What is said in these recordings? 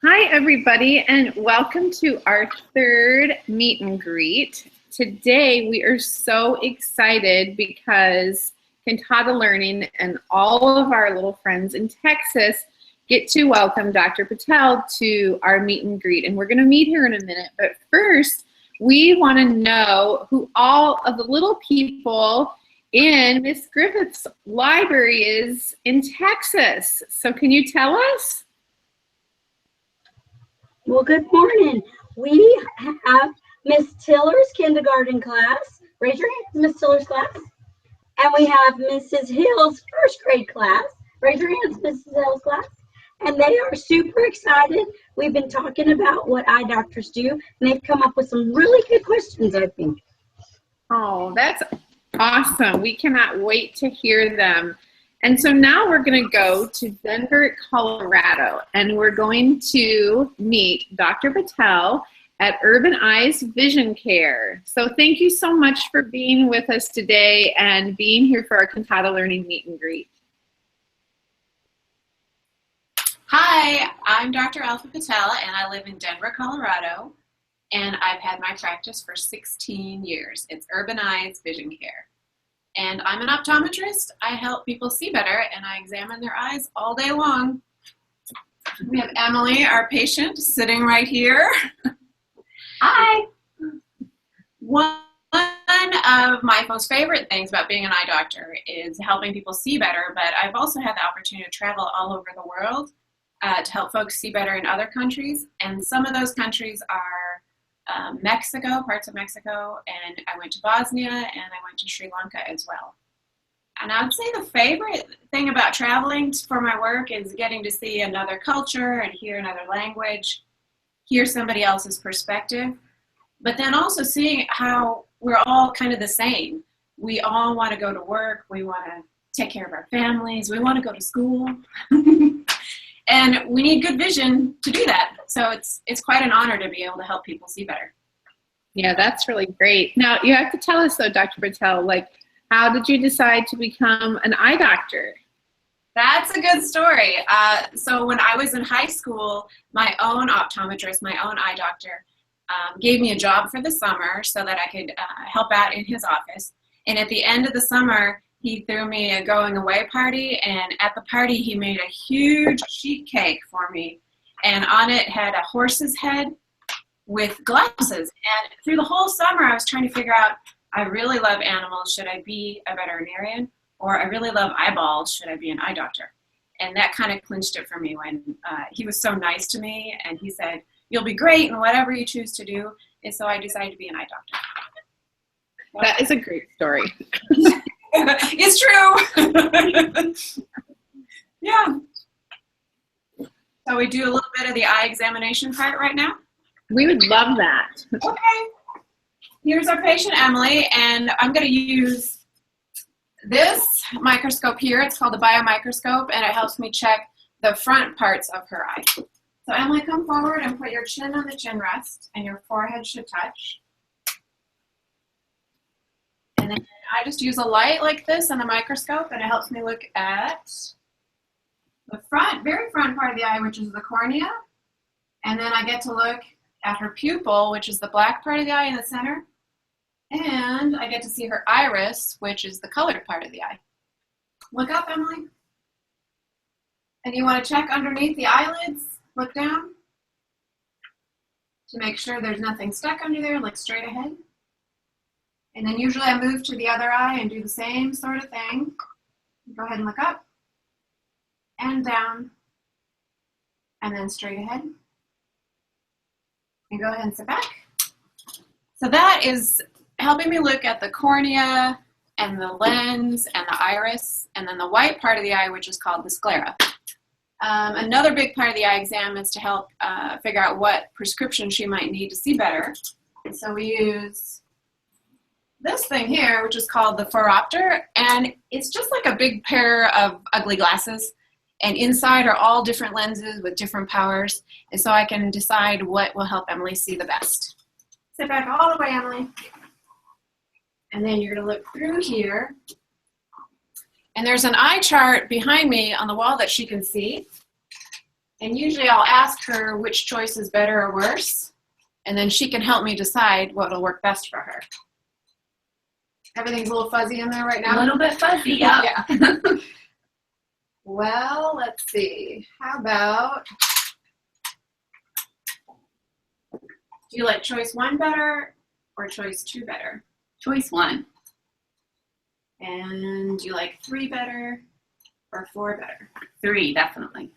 Hi, everybody, and welcome to our third meet and greet. Today, we are so excited because Cantata Learning and all of our little friends in Texas get to welcome Dr. Patel to our meet and greet. And we're going to meet here in a minute. But first, we want to know who all of the little people in Miss Griffith's library is in Texas. So can you tell us? Well, good morning. We have Miss Tiller's kindergarten class. Raise your hands, Miss Tiller's class. And we have Mrs. Hill's first grade class. Raise your hands, Mrs. Hill's class. And they are super excited. We've been talking about what eye doctors do, and they've come up with some really good questions, I think. Oh, that's awesome. We cannot wait to hear them. And so now we're going to go to Denver, Colorado, and we're going to meet Dr. Patel at Urban Eyes Vision Care. So thank you so much for being with us today and being here for our Cantata Learning Meet and Greet. Hi, I'm Dr. Alpa Patel, and I live in Denver, Colorado, and I've had my practice for 16 years. It's Urban Eyes Vision Care. And I'm an optometrist. I help people see better, and I examine their eyes all day long. We have Emily, our patient, sitting right here. Hi. One of my most favorite things about being an eye doctor is helping people see better, but I've also had the opportunity to travel all over the world to help folks see better in other countries. And some of those countries are Mexico, parts of Mexico, and I went to Bosnia, and I went to Sri Lanka as well. And I would say the favorite thing about traveling for my work is getting to see another culture and hear another language, hear somebody else's perspective, but then also seeing how we're all kind of the same. We all want to go to work, we want to take care of our families, we want to go to school. And we need good vision to do that. So it's quite an honor to be able to help people see better. Yeah, that's really great. Now, you have to tell us, though, Dr. Patel, how did you decide to become an eye doctor? That's a good story. So when I was in high school, my own optometrist, my own eye doctor, gave me a job for the summer so that I could help out in his office. And at the end of the summer, he threw me a going away party, and at the party he made a huge sheet cake for me, and on it had a horse's head with glasses. And through the whole summer I was trying to figure out, I really love animals, should I be a veterinarian? Or I really love eyeballs, should I be an eye doctor? And that kind of clinched it for me when he was so nice to me, and he said, you'll be great in whatever you choose to do. And so I decided to be an eye doctor. That is a great story. It's true. Yeah. So we do a little bit of the eye examination part right now. We would love that. Okay. Here's our patient, Emily, and I'm going to use this microscope here. It's called a biomicroscope, and it helps me check the front parts of her eye. So Emily, come forward and put your chin on the chin rest, and your forehead should touch. And then I just use a light like this and a microscope, and it helps me look at the very front part of the eye, which is the cornea. And then I get to look at her pupil, which is the black part of the eye in the center. And I get to see her iris, which is the colored part of the eye. Look up, Emily. And you want to check underneath the eyelids. Look down to make sure there's nothing stuck under there. Look straight ahead. And then usually I move to the other eye and do the same sort of thing. Go ahead and look up and down and then straight ahead. And go ahead and sit back. So that is helping me look at the cornea and the lens and the iris and then the white part of the eye, which is called the sclera. Another big part of the eye exam is to help figure out what prescription she might need to see better. And so we use this thing here, which is called the phoropter, and it's just like a big pair of ugly glasses, and inside are all different lenses with different powers, and so I can decide what will help Emily see the best. Sit back all the way, Emily. And then you're going to look through here, and there's an eye chart behind me on the wall that she can see, And usually I'll ask her which choice is better or worse, and then she can help me decide what will work best for her. Everything's a little fuzzy in there right now? A little bit fuzzy, yeah. Well, let's see. How about, do you like choice 1 better or choice 2 better? Choice 1. And do you like 3 better or 4 better? 3, definitely.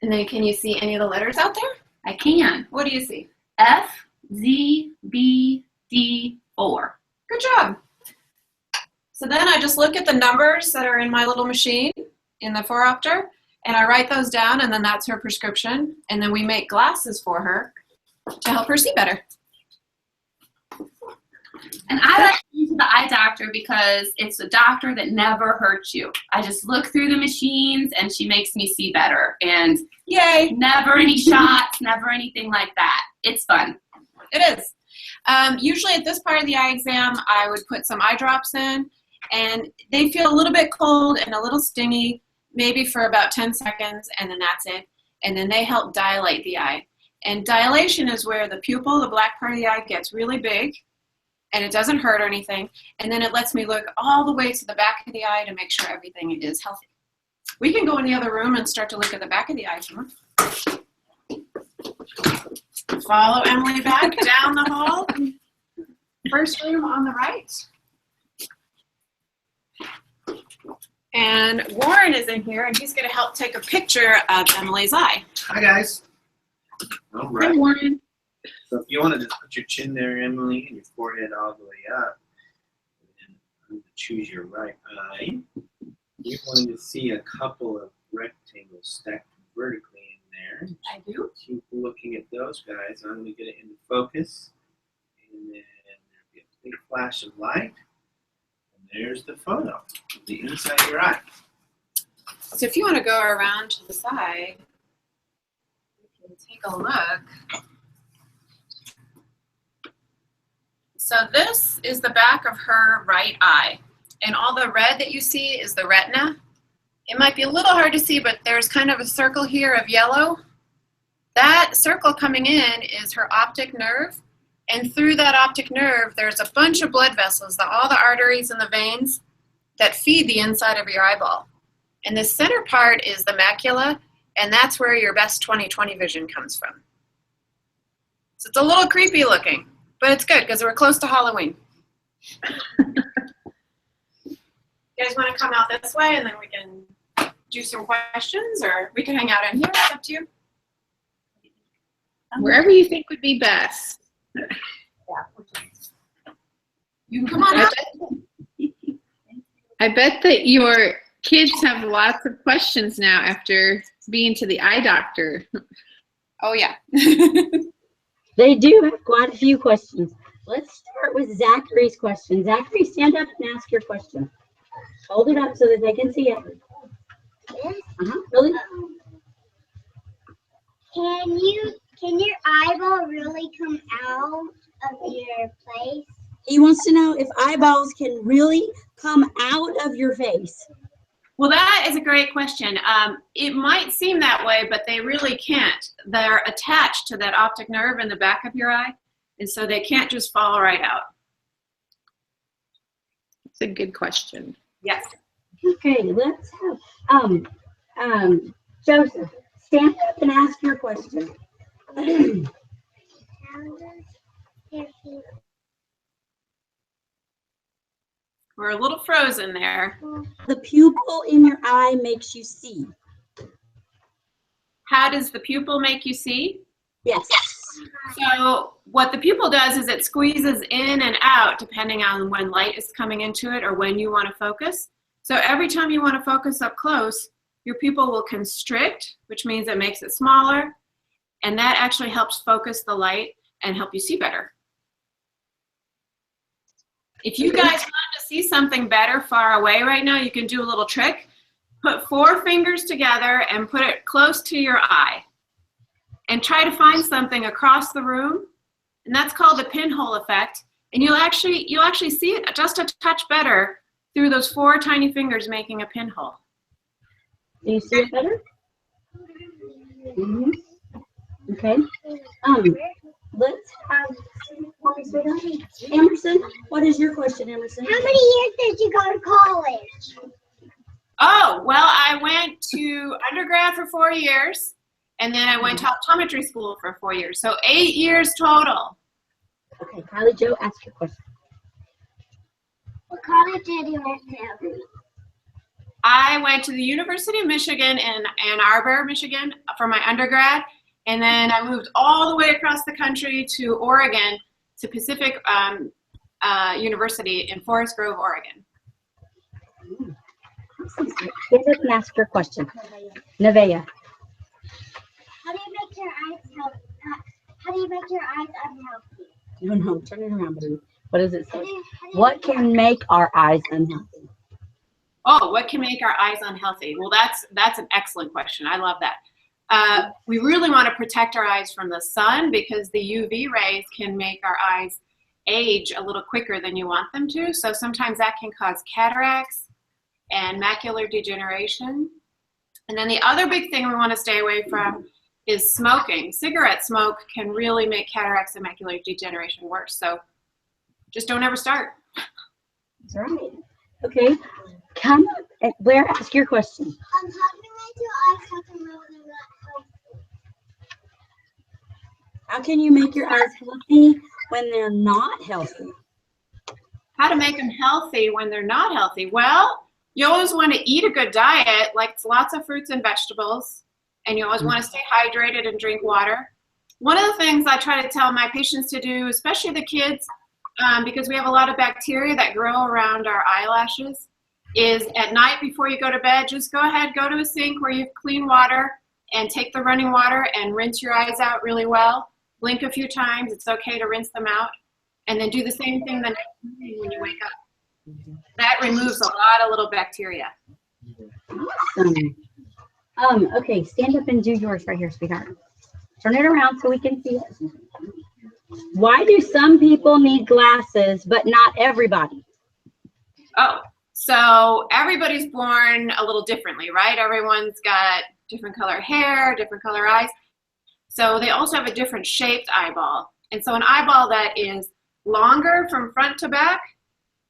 And then can you see any of the letters out there? I can. What do you see? F, Z, B, D, 4. Good job. So then I just look at the numbers that are in my little machine in the 4-opter, and I write those down, and then that's her prescription. And then we make glasses for her to help her see better. And I like going to the eye doctor because it's a doctor that never hurts you. I just look through the machines and she makes me see better. And yay! Never any shots, never anything like that. It's fun. It is. Usually at this part of the eye exam, I would put some eye drops in, and they feel a little bit cold and a little stingy, maybe for about 10 seconds, and then that's it. And then they help dilate the eye. And dilation is where the pupil, the black part of the eye, gets really big, and it doesn't hurt or anything. And then it lets me look all the way to the back of the eye to make sure everything is healthy. We can go in the other room and start to look at the back of the eye if you want. Follow Emily back down the hall. First room on the right. And Warren is in here, and he's going to help take a picture of Emily's eye. Hi, guys. All right. Hi, Warren. So if you want to just put your chin there, Emily, and your forehead all the way up, and I'm going to choose your right eye, you're going to see a couple of rectangles stacked vertically in there. I do. Keep looking at those guys. I'm going to get it into focus, and then there'll be a big flash of light, and there's the photo of the inside of your eye. So if you want to go around to the side, you can take a look. So this is the back of her right eye. And all the red that you see is the retina. It might be a little hard to see, but there's kind of a circle here of yellow. That circle coming in is her optic nerve. And through that optic nerve, there's a bunch of blood vessels, all the arteries and the veins that feed the inside of your eyeball. And the center part is the macula, and that's where your best 20/20 vision comes from. So it's a little creepy looking, but it's good because we're close to Halloween. You guys want to come out this way, and then we can do some questions, or we can hang out in here. It's up to you. Wherever you think would be best. You can come on out. I bet that your kids have lots of questions now after being to the eye doctor. Oh, yeah. They do have quite a few questions. Let's start with Zachary's question. Zachary, stand up and ask your question. Hold it up so that they can see it. Really? Can your eyeball really come out of your face? He wants to know if eyeballs can really come out of your face. Well, that is a great question. It might seem that way, but they really can't. They're attached to that optic nerve in the back of your eye, and so they can't just fall right out. It's a good question. Yes. Okay, let's have Joseph, stand up and ask your question. How does your feet? We're a little frozen there. The pupil in your eye makes you see. How does the pupil make you see? Yes. So what the pupil does is it squeezes in and out depending on when light is coming into it or when you want to focus. So every time you want to focus up close, your pupil will constrict, which means it makes it smaller, and that actually helps focus the light and help you see better. If you guys want to see something better far away right now, you can do a little trick. Put 4 fingers together and put it close to your eye. And try to find something across the room. And that's called the pinhole effect. And you'll actually see it just a touch better through those 4 tiny fingers making a pinhole. Do you see it better? Mhm. Okay. Let's have Emerson. What is your question, Emerson? How many years did you go to college? Oh, well, I went to undergrad for 4 years, and then I went to optometry school for 4 years. So 8 years total. Okay, Kylie Jo, ask your question. What college did you went to? I went to the University of Michigan in Ann Arbor, Michigan for my undergrad, and then I moved all the way across the country to Oregon, to Pacific University in Forest Grove, Oregon. Stand up and ask your question. Nevaeh. How do you make your eyes healthy? How do you make your eyes unhealthy? No, turn it around, baby. What does it say? What can make our eyes unhealthy? Oh, what can make our eyes unhealthy? Well, that's an excellent question. I love that. We really want to protect our eyes from the sun because the UV rays can make our eyes age a little quicker than you want them to. So sometimes that can cause cataracts and macular degeneration. And then the other big thing we want to stay away from is smoking. Cigarette smoke can really make cataracts and macular degeneration worse. So just don't ever start. That's right. Okay. Come and Blair, ask your question. How do you make your eyes healthy when they're not healthy? How can you make your eyes healthy when they're not healthy? How to make them healthy when they're not healthy? Well, you always want to eat a good diet, like lots of fruits and vegetables, and you always want to stay hydrated and drink water. One of the things I try to tell my patients to do, especially the kids, because we have a lot of bacteria that grow around our eyelashes, is at night before you go to bed, just go ahead, go to a sink where you have clean water and take the running water and rinse your eyes out really well. Blink a few times. It's okay to rinse them out. And then do the same thing the next morning when you wake up. That removes a lot of little bacteria. Awesome. Okay, stand up and do yours right here, sweetheart. Turn it around so we can see it. Why do some people need glasses, but not everybody? Oh, so everybody's born a little differently, right? Everyone's got different color hair, different color eyes. So they also have a different shaped eyeball. And so an eyeball that is longer from front to back,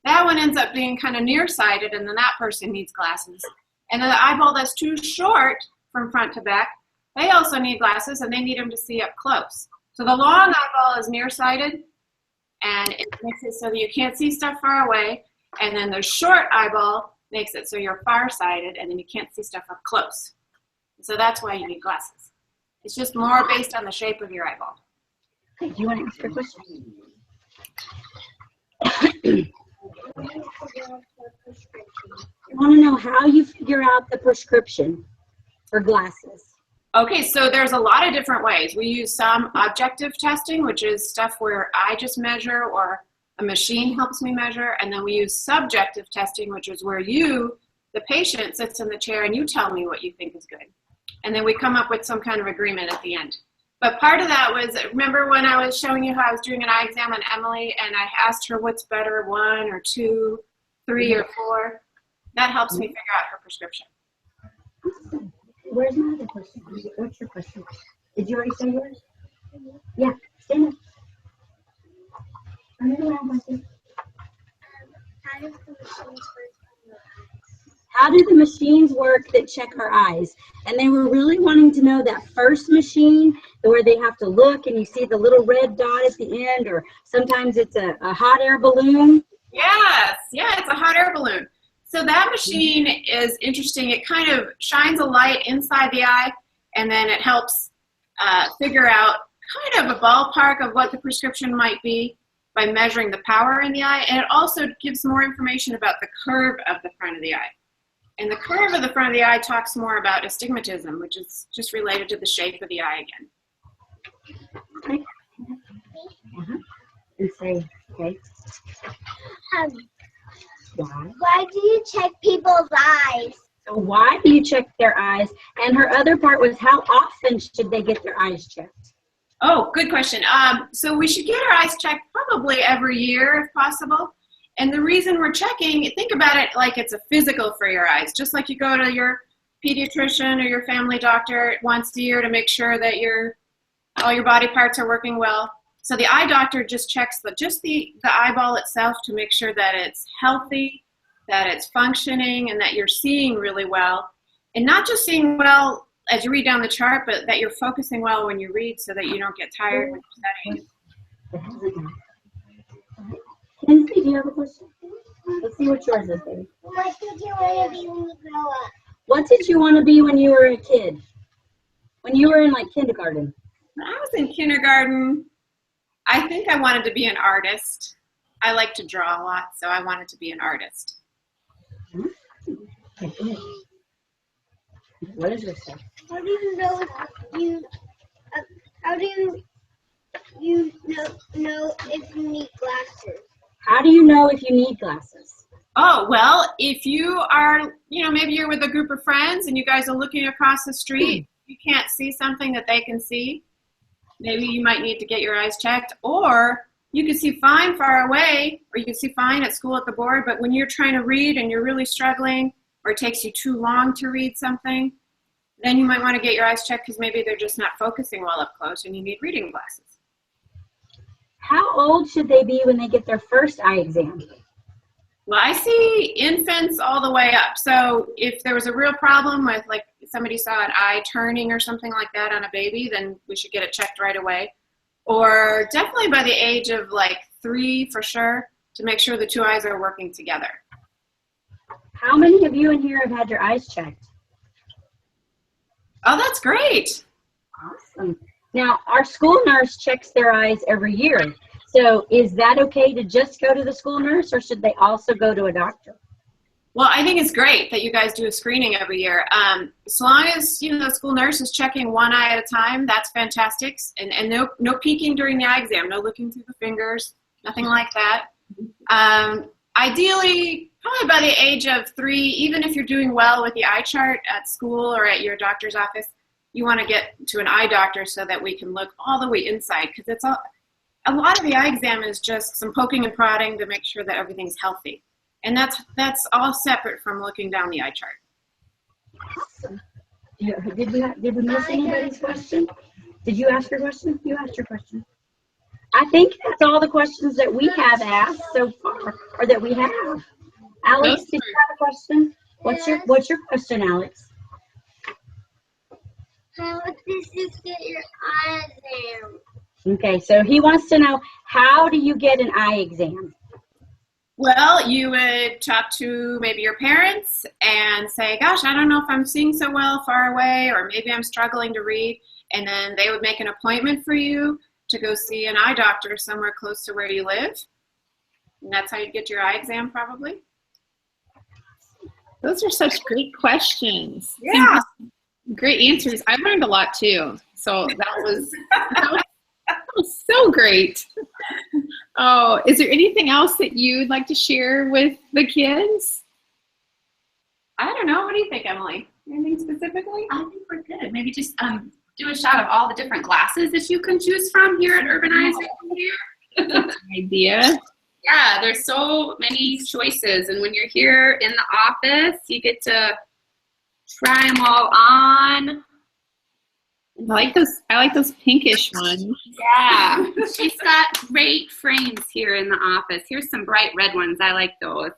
that one ends up being kind of nearsighted, and then that person needs glasses. And then the eyeball that's too short from front to back, they also need glasses, and they need them to see up close. So the long eyeball is nearsighted, and it makes it so that you can't see stuff far away. And then the short eyeball makes it so you're farsighted, and then you can't see stuff up close. So that's why you need glasses. It's just more based on the shape of your eyeball. Okay, do you want to ask your question? I want to know how you figure out the prescription for glasses. Okay, so there's a lot of different ways. We use some objective testing, which is stuff where I just measure or a machine helps me measure. And then we use subjective testing, which is where you, the patient, sits in the chair and you tell me what you think is good. And then we come up with some kind of agreement at the end. But part of that was, remember when I was showing you how I was doing an eye exam on Emily and I asked her what's better, 1 or 2, 3 or 4? That helps me figure out her prescription. Where's my other question? What's your question? Did you already say yours? Yeah, stand up. Turn it around, Marcy. How do the machines work that check our eyes? And they were really wanting to know that first machine where they have to look and you see the little red dot at the end, or sometimes it's a hot air balloon. Yes, yeah, it's a hot air balloon. So that machine is interesting. It kind of shines a light inside the eye, and then it helps figure out kind of a ballpark of what the prescription might be by measuring the power in the eye. And it also gives more information about the curve of the front of the eye. And the curve of the front of the eye talks more about astigmatism, which is just related to the shape of the eye again. Okay. And say, okay. Why do you check people's eyes? So why do you check their eyes? And her other part was, how often should they get their eyes checked? Oh, good question. So we should get our eyes checked probably every year if possible. And the reason we're checking, think about it like it's a physical for your eyes. Just like you go to your pediatrician or your family doctor once a year to make sure that all your body parts are working well. So the eye doctor just checks the eyeball itself to make sure that it's healthy, that it's functioning, and that you're seeing really well. And not just seeing well as you read down the chart, but that you're focusing well when you read so that you don't get tired when you're studying. Kenzie, do you have a question? Let's see what yours is, baby. What did you want to be when you grow up? What did you want to be when you were a kid? When you were in like kindergarten? When I was in kindergarten, I think I wanted to be an artist. I like to draw a lot, so I wanted to be an artist. What is this? How do you know how do you know if you need glasses? How do you know if you need glasses? Oh, well, if you are, maybe you're with a group of friends and you guys are looking across the street, you can't see something that they can see. Maybe you might need to get your eyes checked, or you can see fine far away, or you can see fine at school at the board, but when you're trying to read and you're really struggling, or it takes you too long to read something, then you might want to get your eyes checked because maybe they're just not focusing well up close and you need reading glasses. How old should they be when they get their first eye exam? Well, I see infants all the way up. So if there was a real problem with, like, somebody saw an eye turning or something like that on a baby, then we should get it checked right away. Or definitely by the age of, like, 3 for sure, to make sure the two eyes are working together. How many of you in here have had your eyes checked? Oh, that's great. Awesome. Now, our school nurse checks their eyes every year. So is that okay to just go to the school nurse, or should they also go to a doctor? Well, I think it's great that you guys do a screening every year. As long as, the school nurse is checking one eye at a time, that's fantastic. And no peeking during the eye exam, no looking through the fingers, nothing like that. Ideally, probably by the age of 3, even if you're doing well with the eye chart at school or at your doctor's office, you want to get to an eye doctor so that we can look all the way inside, because a lot of the eye exam is just some poking and prodding to make sure that everything's healthy. And that's all separate from looking down the eye chart. Awesome. Did we miss anybody's question? Did you ask your question? You asked your question. I think that's all the questions that we have asked so far, or that we have. Alex, did you have a question? What's your question, Alex? How does this get your eye exam? Okay, so he wants to know, how do you get an eye exam? Well, you would talk to maybe your parents and say, gosh, I don't know if I'm seeing so well far away, or maybe I'm struggling to read. And then they would make an appointment for you to go see an eye doctor somewhere close to where you live. And that's how you get your eye exam, probably. Those are such great questions. Yeah. Great answers. I learned a lot too. So that was so great. Oh, is there anything else that you'd like to share with the kids? I don't know. What do you think, Emily? Anything specifically? I think we're good. Maybe just do a shot of all the different glasses that you can choose from here at Urbanize. That's an idea. Yeah, there's so many choices, and when you're here in the office, you get to try them all on. I like those pinkish ones. Yeah, she's got great frames here in the office. Here's some bright red ones. I like those.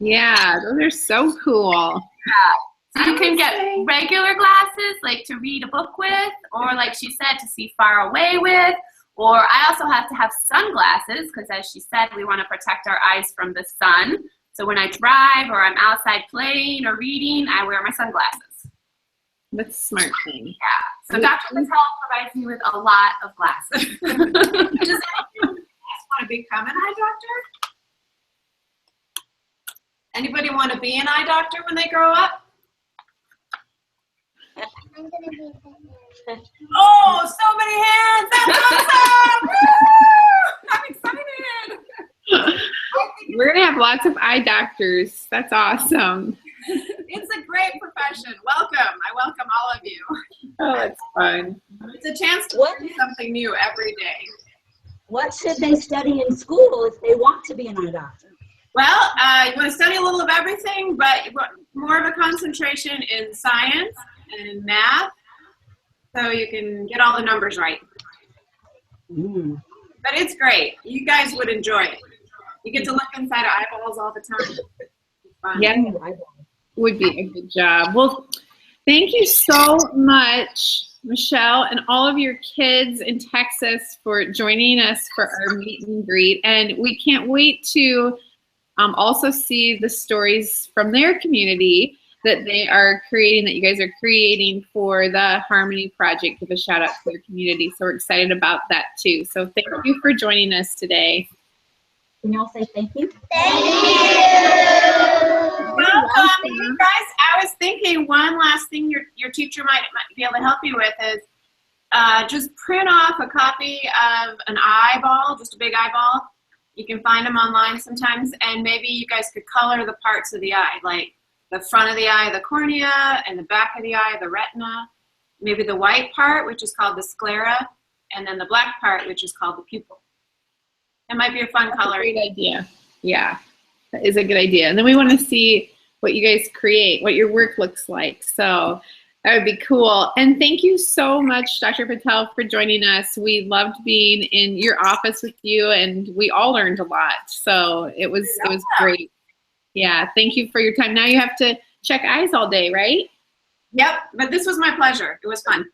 Yeah, those are so cool. Yeah. So you can get regular glasses, like to read a book with, or like she said, to see far away with. Or I also have to have sunglasses because, as she said, we want to protect our eyes from the sun. So when I drive or I'm outside playing or reading, I wear my sunglasses. That's a smart thing. Yeah. So Dr. Patel provides me with a lot of glasses. Does anyone want to become an eye doctor? Anybody want to be an eye doctor when they grow up? I'm gonna be there. Oh, so many hands! That's awesome! Woo! I'm excited. We're going to have lots of eye doctors. That's awesome. It's a great profession. Welcome. I welcome all of you. Oh, that's fun. It's a chance to learn something new every day. What should they study in school if they want to be an eye doctor? Well, you want to study a little of everything, but you want more of a concentration in science and math, so you can get all the numbers right. Mm. But it's great. You guys would enjoy it. You get to look inside of eyeballs all the time. It's fun. Yeah, would be a good job. Well, thank you so much, Michele, and all of your kids in Texas for joining us for our meet and greet. And we can't wait to also see the stories from their community that they are creating, that you guys are creating for the Harmony Project. Give a shout out to their community. So we're excited about that too. So thank you for joining us today. Can y'all say thank you? Thank you. Welcome, you guys. I was thinking one last thing your teacher might be able to help you with is just print off a copy of an eyeball, just a big eyeball. You can find them online sometimes, and maybe you guys could color the parts of the eye, like the front of the eye, the cornea, and the back of the eye, the retina. Maybe the white part, which is called the sclera, and then the black part, which is called the pupil. That might be a fun color. Great idea. Yeah, that is a good idea. And then we want to see what you guys create, what your work looks like. So that would be cool. And thank you so much, Dr. Patel, for joining us. We loved being in your office with you, and we all learned a lot. So it was great. Yeah, thank you for your time. Now you have to check eyes all day, right? Yep, but this was my pleasure. It was fun.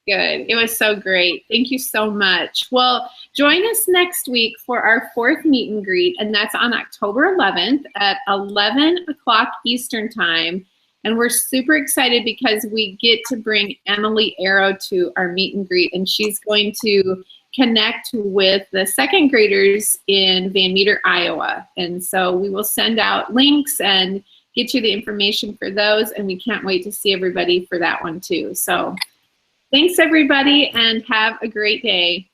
Good. It was so great. Thank you so much. Well, join us next week for our 4th meet and greet, and that's on October 11th at 11 o'clock Eastern Time. And we're super excited because we get to bring Emily Arrow to our meet and greet, and she's going to connect with the 2nd graders in Van Meter, Iowa. And so we will send out links and get you the information for those, and we can't wait to see everybody for that one too. So thanks everybody, and have a great day.